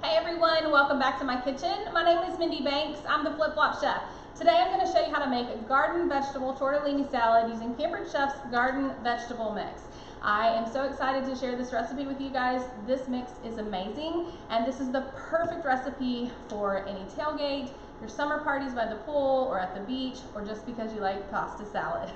Hey everyone, welcome back to my kitchen. My name is Mindy Banks. I'm the Flip Flop Chef. Today I'm going to show you how to make a garden vegetable tortellini salad using Pampered Chef's garden vegetable mix. I am so excited to share this recipe with you guys. This mix is amazing and this is the perfect recipe for any tailgate, your summer parties by the pool or at the beach, or just because you like pasta salad.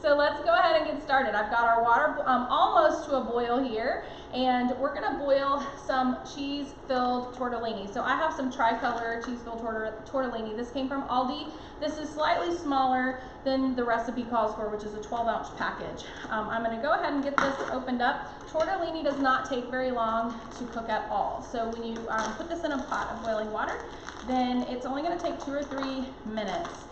So let's go ahead and get started. I've got our water almost to a boil here, and we're gonna boil some cheese-filled tortellini. So I have some tricolor cheese-filled tortellini. This came from Aldi. This is slightly smaller than the recipe calls for, which is a 12-ounce package. I'm gonna go ahead and get this opened up. Tortellini does not take very long to cook at all. So when you put this in a pot of boiling water, then it's only going to take 2 or 3 minutes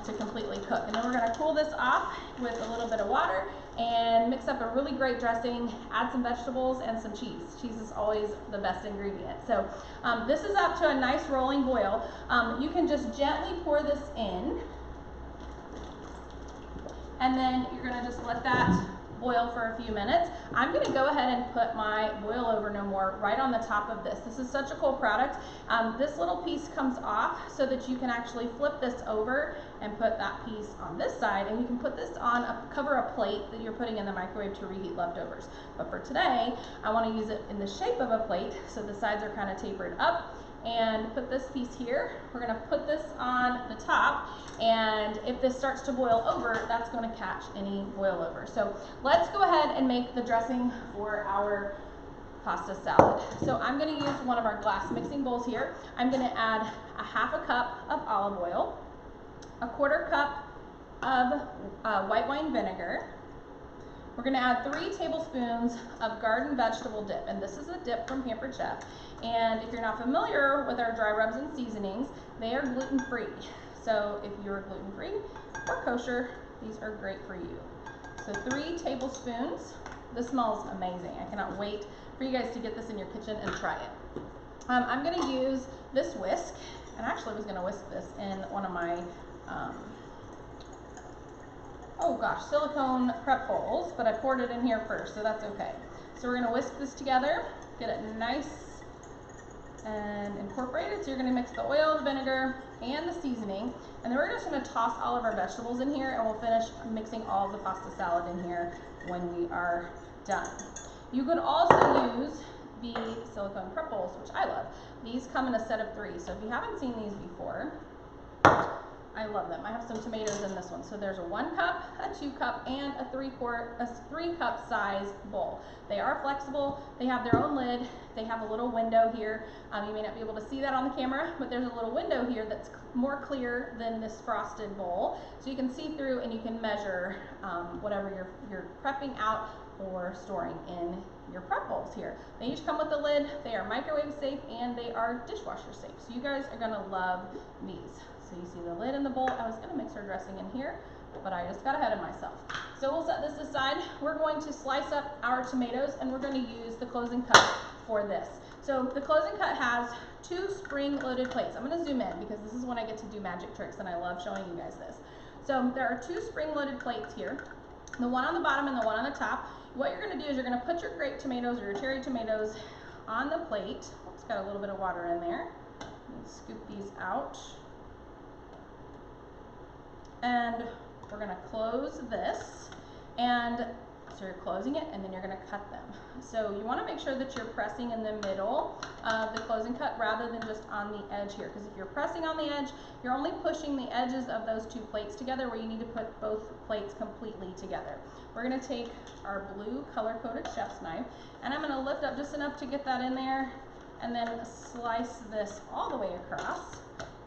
to completely cook. And then we're going to cool this off with a little bit of water and mix up a really great dressing, add some vegetables and some cheese. Cheese is always the best ingredient. So this is up to a nice rolling boil. You can just gently pour this in, and then you're going to just let that boil for a few minutes. I'm going to go ahead and put my boil over no more right on the top of this. This is such a cool product. This little piece comes off so that you can actually flip this over and put that piece on this side, and you can put this on cover a plate that you're putting in the microwave to reheat leftovers. But for today, I want to use it in the shape of a plate so the sides are kind of tapered up, and put this piece here. We're going to put this on the top, and if this starts to boil over, that's going to catch any boil over. So let's go ahead and make the dressing for our pasta salad. So I'm going to use one of our glass mixing bowls here. I'm going to add a half a cup of olive oil, a quarter cup of white wine vinegar. We're going to add 3 tablespoons of garden vegetable dip, and this is a dip from Pampered Chef. And if you're not familiar with our dry rubs and seasonings, they are gluten-free. So if you're gluten-free or kosher, these are great for you. So 3 tablespoons. This smells amazing. I cannot wait for you guys to get this in your kitchen and try it. I'm going to use this whisk, and I actually was going to whisk this in one of my silicone prep bowls, but I poured it in here first, so that's okay. So we're going to whisk this together, get it nice and incorporated. So you're going to mix the oil, the vinegar, and the seasoning, and then we're just going to toss all of our vegetables in here, and we'll finish mixing all of the pasta salad in here when we are done. You could also use the silicone prep bowls, which I love. These come in a set of 3, so if you haven't seen these before, I love them. I have some tomatoes in this one. So there's a 1 cup, a 2 cup, and a 3 cup size bowl. They are flexible. They have their own lid. They have a little window here. You may not be able to see that on the camera, but there's a little window here that's more clear than this frosted bowl. So you can see through and you can measure whatever you're prepping out or storing in your prep bowls here. They each come with a lid. They are microwave safe and they are dishwasher safe. So you guys are gonna love these. So you see the lid in the bowl. I was going to mix our dressing in here, but I just got ahead of myself. So we'll set this aside. We're going to slice up our tomatoes, and we're going to use the closing cut for this. So the closing cut has 2 spring-loaded plates. I'm going to zoom in because this is when I get to do magic tricks, and I love showing you guys this. So there are 2 spring-loaded plates here, the one on the bottom and the one on the top. What you're going to do is you're going to put your grape tomatoes or your cherry tomatoes on the plate. It's got a little bit of water in there. Scoop these out. And we're going to close this, and so you're closing it, and then you're going to cut them. So you want to make sure that you're pressing in the middle of the closing cut rather than just on the edge here, because if you're pressing on the edge, you're only pushing the edges of those 2 plates together where you need to put both plates completely together. We're going to take our blue color-coded chef's knife, and I'm going to lift up just enough to get that in there, and then slice this all the way across.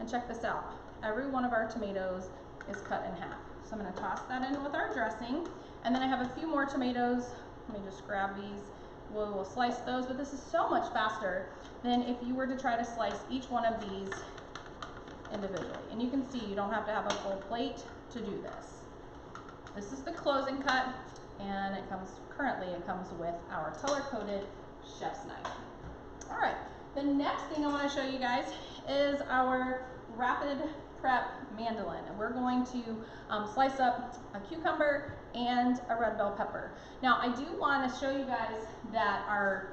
And check this out. Every one of our tomatoes is cut in half. So I'm going to toss that in with our dressing, and then I have a few more tomatoes. Let me just grab these. We'll slice those, but this is so much faster than if you were to try to slice each one of these individually. And you can see you don't have to have a full plate to do this. This is the closing cut, and it comes with our color-coded chef's knife. All right, the next thing I want to show you guys is our rapid prep mandolin, and we're going to slice up a cucumber and a red bell pepper. Now I do want to show you guys that our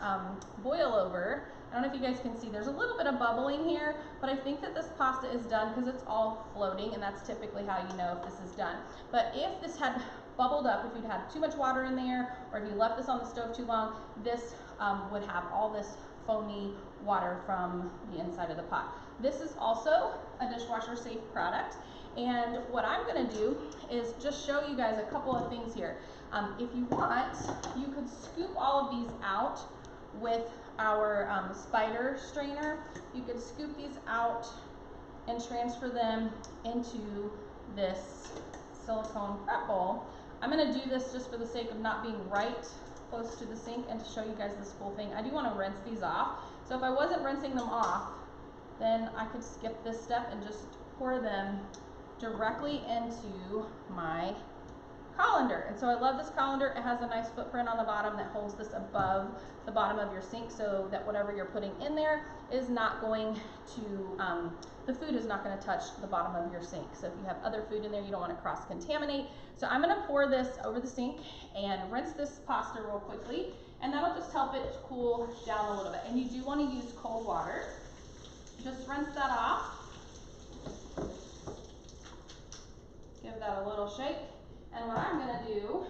boil over I don't know if you guys can see, there's a little bit of bubbling here, but I think that this pasta is done because it's all floating, and that's typically how you know if this is done. But if this had bubbled up, if you'd had too much water in there, or if you left this on the stove too long, this would have all this foamy water from the inside of the pot. This is also a dishwasher safe product, and what I'm going to do is just show you guys a couple of things here. If you want, you could scoop all of these out with our spider strainer. You could scoop these out and transfer them into this silicone prep bowl. I'm going to do this just for the sake of not being right close to the sink and to show you guys this cool thing. I do want to rinse these off. So if I wasn't rinsing them off, then I could skip this step and just pour them directly into my colander. And so I love this colander. It has a nice footprint on the bottom that holds this above the bottom of your sink so that whatever you're putting in there is not going to, the food is not going to touch the bottom of your sink. So if you have other food in there, you don't want to cross-contaminate. So I'm going to pour this over the sink and rinse this pasta real quickly, and that'll just help it cool down a little bit. And you do want to use cold water. Just rinse that off. Give that a little shake. And what I'm going to do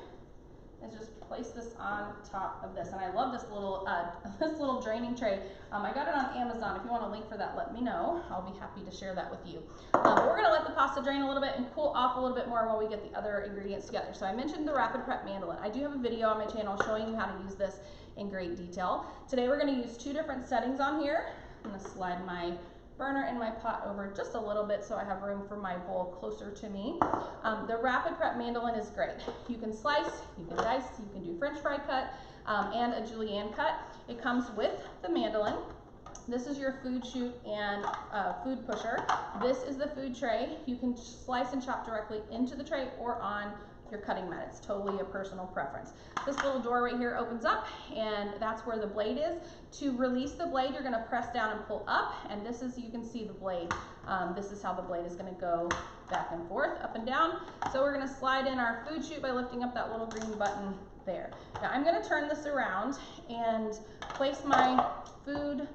is just place this on top of this. And I love this little draining tray. I got it on Amazon. If you want a link for that, let me know. I'll be happy to share that with you. But we're going to let the pasta drain a little bit and cool off a little bit more while we get the other ingredients together. So I mentioned the Rapid Prep mandolin. I do have a video on my channel showing you how to use this in great detail. Today we're going to use two different settings on here. I'm going to slide my burner and my pot over just a little bit so I have room for my bowl closer to me. The Rapid Prep mandolin is great. You can slice, you can dice, you can do French fry cut, and a julienne cut. It comes with the mandolin. This is your food chute and food pusher. This is the food tray. You can slice and chop directly into the tray or on your cutting mat. It's totally a personal preference. This little door right here opens up, and that's where the blade is. To release the blade, you're going to press down and pull up, and this is, you can see the blade. This is how the blade is going to go back and forth, up and down. So we're going to slide in our food chute by lifting up that little green button there. Now I'm going to turn this around and place my food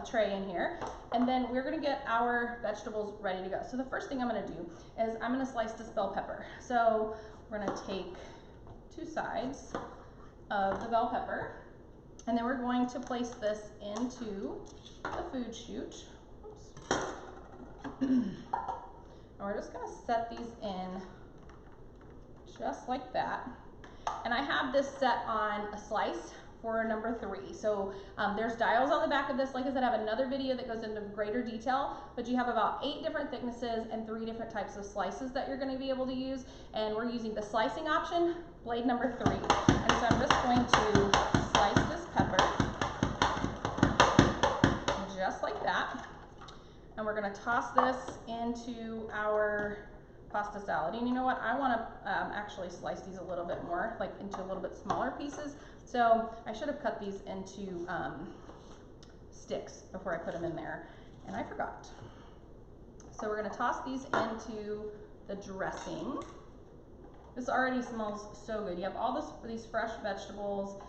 tray in here, and then we're going to get our vegetables ready to go. So the first thing I'm going to do is I'm going to slice this bell pepper. So we're going to take 2 sides of the bell pepper, and then we're going to place this into the food chute. Oops. And we're just going to set these in just like that. And I have this set on a slice for number 3. So there's dials on the back of this. Like I said, I have another video that goes into greater detail, but you have about 8 different thicknesses and 3 different types of slices that you're going to be able to use. And we're using the slicing option, blade number 3. And so I'm just going to slice this pepper just like that. And we're going to toss this into our pasta salad. And you know what? I want to actually slice these a little bit more, like into a little bit smaller pieces. So I should have cut these into sticks before I put them in there, and I forgot. So we're going to toss these into the dressing. This already smells so good. You have all these fresh vegetables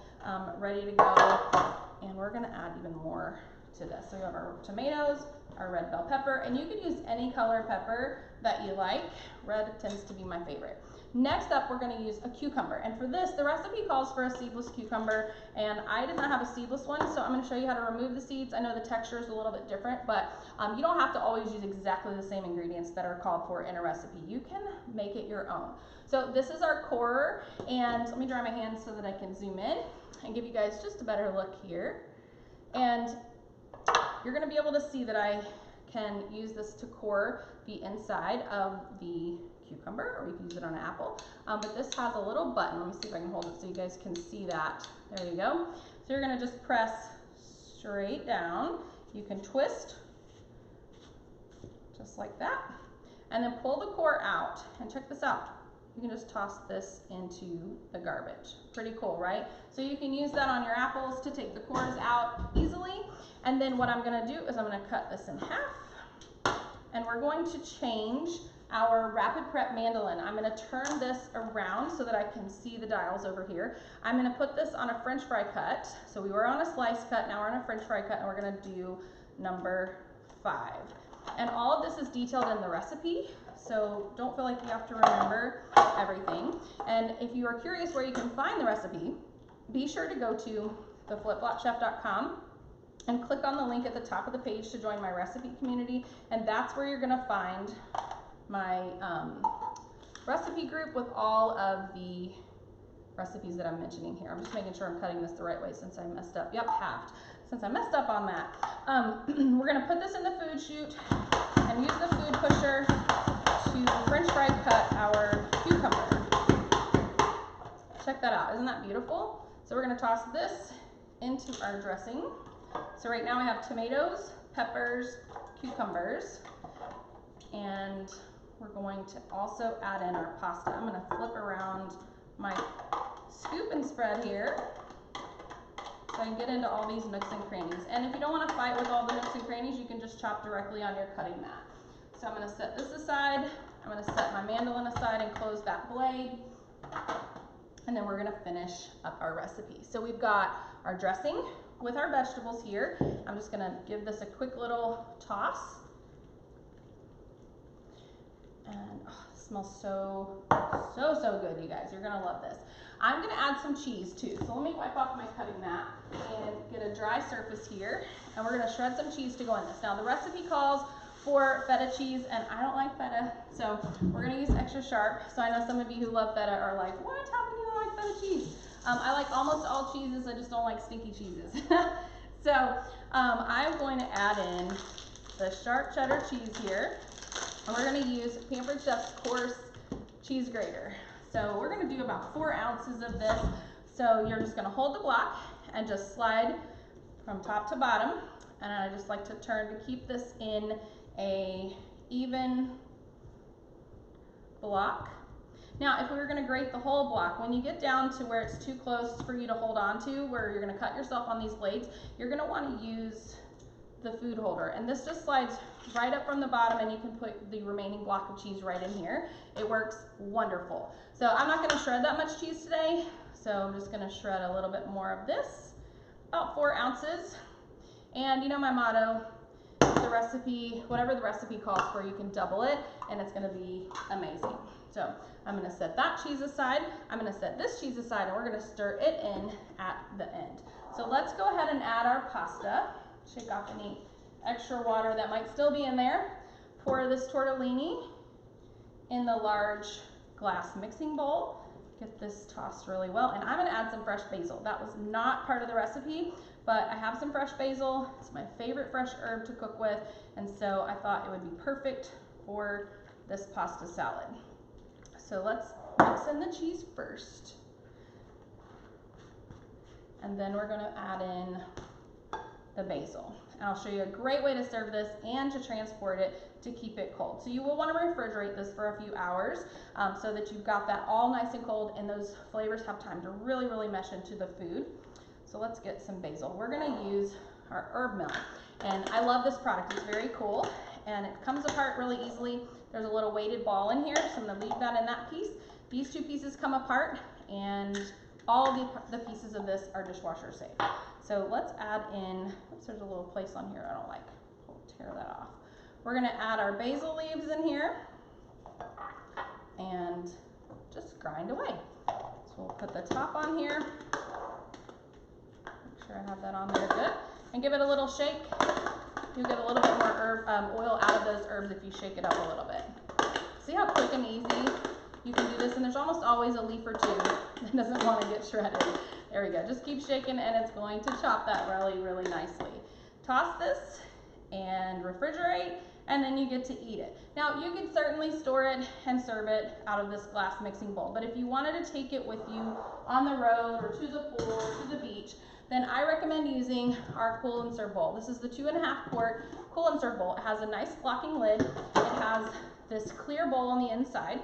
ready to go, and we're going to add even more to this. So we have our tomatoes, our red bell pepper, and you could use any color pepper that you like. Red tends to be my favorite. Next up, we're going to use a cucumber, and for this, the recipe calls for a seedless cucumber, and I did not have a seedless one, so I'm going to show you how to remove the seeds. I know the texture is a little bit different, but you don't have to always use exactly the same ingredients that are called for in a recipe. You can make it your own. So this is our core, and let me dry my hands so that I can zoom in and give you guys just a better look here. And you're going to be able to see that I can use this to core the inside of the cucumber, or you can use it on an apple. But this has a little button. Let me see if I can hold it so you guys can see that. There you go. So you're going to just press straight down. You can twist just like that, and then pull the core out. And check this out. You can just toss this into the garbage. Pretty cool, right? So you can use that on your apples to take the cores out easily. And then what I'm going to do is I'm going to cut this in half, and we're going to change our rapid prep mandolin. I'm going to turn this around so that I can see the dials over here. I'm going to put this on a French fry cut. So we were on a slice cut, now we're on a French fry cut, and we're going to do number 5. And all of this is detailed in the recipe, so don't feel like you have to remember everything. And if you are curious where you can find the recipe, be sure to go to theflipflopchef.com and click on the link at the top of the page to join my recipe community, and that's where you're going to find my recipe group with all of the recipes that I'm mentioning here. I'm just making sure I'm cutting this the right way since I messed up. Yep, halved. Since I messed up on that. We're going to put this in the food chute and use the food pusher to French fry cut our cucumber. Check that out. Isn't that beautiful? So we're going to toss this into our dressing. So right now I have tomatoes, peppers, cucumbers, and we're going to also add in our pasta. I'm going to flip around my scoop and spread here so I can get into all these nooks and crannies. And if you don't want to fight with all the nooks and crannies, you can just chop directly on your cutting mat. So I'm going to set this aside. I'm going to set my mandolin aside and close that blade. And then we're going to finish up our recipe. So we've got our dressing with our vegetables here. I'm just going to give this a quick little toss. And oh, it smells so good, you guys. You're going to love this. I'm going to add some cheese too. So let me wipe off my cutting mat and get a dry surface here. And we're going to shred some cheese to go in this. Now the recipe calls for feta cheese, and I don't like feta, so we're going to use extra sharp. So I know some of you who love feta are like, what? How can you not like feta cheese? I like almost all cheeses. I just don't like stinky cheeses. So I'm going to add in the sharp cheddar cheese here. And we're going to use Pampered Chef's coarse cheese grater. So we're going to do about 4 ounces of this. So you're just going to hold the block and just slide from top to bottom. And I just like to turn to keep this in a even block. Now, if we were going to grate the whole block, when you get down to where it's too close for you to hold on to, where you're going to cut yourself on these blades, you're going to want to use the food holder. And this just slides right up from the bottom, and you can put the remaining block of cheese right in here. It works wonderful. So I'm not going to shred that much cheese today, so I'm just going to shred a little bit more of this, about 4 ounces. And you know my motto, the recipe, whatever the recipe calls for, you can double it, and it's going to be amazing. So I'm going to set that cheese aside. I'm going to set this cheese aside, and we're going to stir it in at the end. So let's go ahead and add our pasta. Shake off any extra water that might still be in there. Pour this tortellini in the large glass mixing bowl. Get this tossed really well. And I'm going to add some fresh basil. That was not part of the recipe, but I have some fresh basil. It's my favorite fresh herb to cook with, and so I thought it would be perfect for this pasta salad. So let's mix in the cheese first. And then we're going to add in the basil. And I'll show you a great way to serve this and to transport it to keep it cold. So you will want to refrigerate this for a few hours so that you've got that all nice and cold, and those flavors have time to really mesh into the food. So let's get some basil. We're going to use our herb mill. And I love this product. It's very cool, and it comes apart really easily. There's a little weighted ball in here, so I'm going to leave that in that piece. These 2 pieces come apart, and all the pieces of this are dishwasher safe. So let's add in, oops, there's a little place on here I don't like. We'll tear that off. We're going to add our basil leaves in here and just grind away. So we'll put the top on here. Make sure I have that on there good. And give it a little shake. You'll get a little bit more oil out of those herbs if you shake it up a little bit. See how quick and easy you can do this? And there's almost always a leaf or 2 that doesn't want to get shredded. There we go. Just keep shaking, and it's going to chop that really nicely. Toss this and refrigerate, and then you get to eat it. Now, you could certainly store it and serve it out of this glass mixing bowl, but if you wanted to take it with you on the road or to the pool or to the beach, then I recommend using our cool and serve bowl. This is the 2.5 quart cool and serve bowl. It has a nice locking lid. It has this clear bowl on the inside,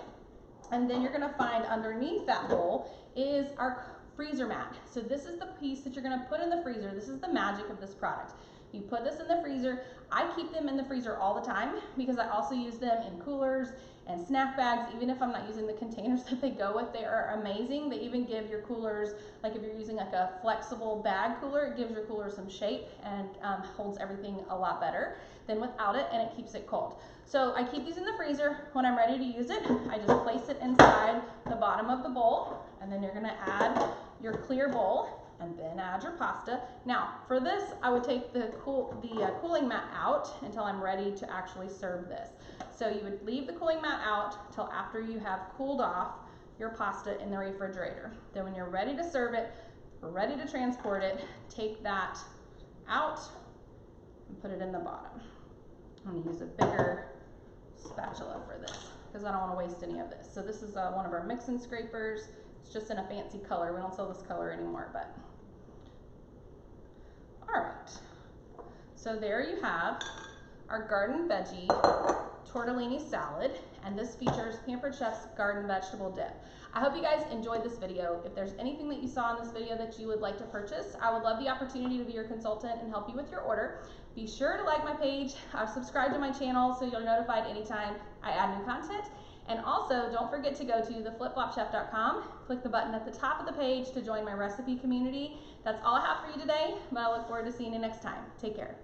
and then you're going to find underneath that bowl is our freezer mat. So this is the piece that you're going to put in the freezer. This is the magic of this product. You put this in the freezer. I keep them in the freezer all the time because I also use them in coolers and snack bags. Even if I'm not using the containers that they go with, they are amazing. They even give your coolers, like if you're using like a flexible bag cooler, it gives your cooler some shape and holds everything a lot better than without it, and it keeps it cold. So I keep these in the freezer. When I'm ready to use it, I just place it inside the bottom of the bowl, and then you're gonna add your clear bowl and then add your pasta. Now, for this, I would take the cooling mat out until I'm ready to actually serve this. So you would leave the cooling mat out till after you have cooled off your pasta in the refrigerator. Then when you're ready to serve it, or ready to transport it, take that out and put it in the bottom. I'm gonna use a bigger spatula for this because I don't want to waste any of this. So this is one of our mix and scrapers. It's just in a fancy color. We don't sell this color anymore, but all right. So there you have our garden veggie tortellini salad, and this features Pampered Chef's garden vegetable dip. I hope you guys enjoyed this video. If there's anything that you saw in this video that you would like to purchase, I would love the opportunity to be your consultant and help you with your order. Be sure to like my page, subscribe to my channel so you're notified anytime I add new content. And also, don't forget to go to theflipflopchef.com, click the button at the top of the page to join my recipe community. That's all I have for you today, but I look forward to seeing you next time. Take care.